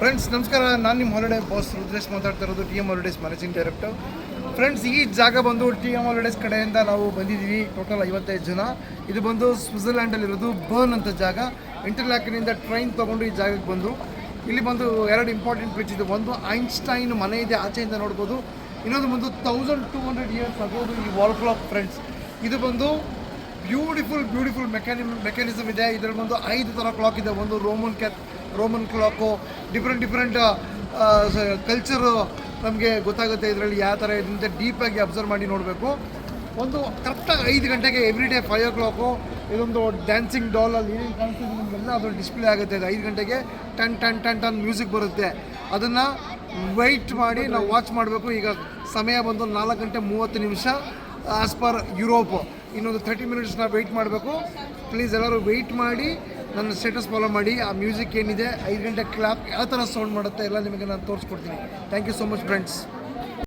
Friends ನಮಸ್ಕಾರ, ನಾನು ನಿಮ್ಮ ಹಾಲಿಡೇ ಬಾಸ್ ರುದ್ರೇಶ್ ಮಾತಾಡ್ತಾ ಇರೋದು TM holidays managing director. Friends, ಈ ಜಾಗ ಬಂದು TM ಹಾಲಿಡೇಸ್ ಕಡೆಯಿಂದ ನಾವು ಬಂದಿದ್ದೀವಿ. ಟೋಟಲ್ 55 ಜನ. ಇದು ಬಂದು ಸ್ವಿಟ್ಜರ್ಲ್ಯಾಂಡಲ್ಲಿರೋದು ಬರ್ನ್ ಅಂತ ಜಾಗ. ಇಂಟರ್ಲಾಕಿನಿಂದ ಟ್ರೈನ್ ತೊಗೊಂಡು ಈ ಜಾಗಕ್ಕೆ ಬಂದು ಇಲ್ಲಿ ಬಂದು ಎರಡು ಇಂಪಾರ್ಟೆಂಟ್ ಪ್ಲೇಸ್ ಇದೆ. ಒಂದು ಐನ್ಸ್ಟೈನ್ ಮನೆ ಇದೆ, ಆಚೆಯಿಂದ ನೋಡ್ಬೋದು. ಇನ್ನೊಂದು ಬಂದು 1200 ಇಯರ್ಸ್ ಆಗೋದು ಈ ವಾಲ್ ಕ್ಲಾಕ್. ಫ್ರೆಂಡ್ಸ್, ಇದು ಬಂದು ಬ್ಯೂಟಿಫುಲ್ ಮೆಕ್ಯಾನಿಸಮ್ ಇದೆ. ಇದರಲ್ಲಿ ಬಂದು 5 ಥರ ಕ್ಲಾಕ್ ಇದೆ. ಒಂದು ರೋಮನ್ ಕ್ಲಾಕು, ಡಿಫ್ರೆಂಟ್ ಕಲ್ಚರು ನಮಗೆ ಗೊತ್ತಾಗುತ್ತೆ ಇದರಲ್ಲಿ ಯಾವ ಥರ ಇದೆ ಅಂತ ಡೀಪಾಗಿ ಅಬ್ಸರ್ವ್ ಮಾಡಿ ನೋಡಬೇಕು. ಒಂದು ಕರೆಕ್ಟಾಗಿ 5 ಗಂಟೆಗೆ ಎವ್ರಿ ಡೇ 5 o'clock ಇದೊಂದು ಡ್ಯಾನ್ಸಿಂಗ್ ಡಾಲಲ್ಲಿ ಏನೇನು ಕಾಣಿಸ್ತಿದೆ ನಿಮಗೆಲ್ಲ ಅದು ಡಿಸ್ಪ್ಲೇ ಆಗುತ್ತೆ. 5 ಗಂಟೆಗೆ ಟನ್ ಮ್ಯೂಸಿಕ್ ಬರುತ್ತೆ. ಅದನ್ನು ವೆಯ್ಟ್ ಮಾಡಿ ನಾವು ವಾಚ್ ಮಾಡಬೇಕು. ಈಗ ಸಮಯ ಬಂದು 4:30 ಆಸ್ ಪರ್ ಯುರೋಪ್. ಇನ್ನೊಂದು 30 minutes ನಾವು ವೆಯ್ಟ್ ಮಾಡಬೇಕು. ಪ್ಲೀಸ್ ಎಲ್ಲರೂ ವೆಯ್ಟ್ ಮಾಡಿ ನನ್ನ ಸ್ಟೇಟಸ್ ಫಾಲೋ ಮಾಡಿ. ಆ ಮ್ಯೂಸಿಕ್ ಏನಿದೆ, 5 ಗಂಟೆ ಕ್ಲಾಪ್ ಯಾವ ಥರ ಸೌಂಡ್ ಮಾಡುತ್ತೆ ಎಲ್ಲ ನಿಮಗೆ ನಾನು ತೋರಿಸ್ಕೊಡ್ತೀನಿ. Thank you so much friends.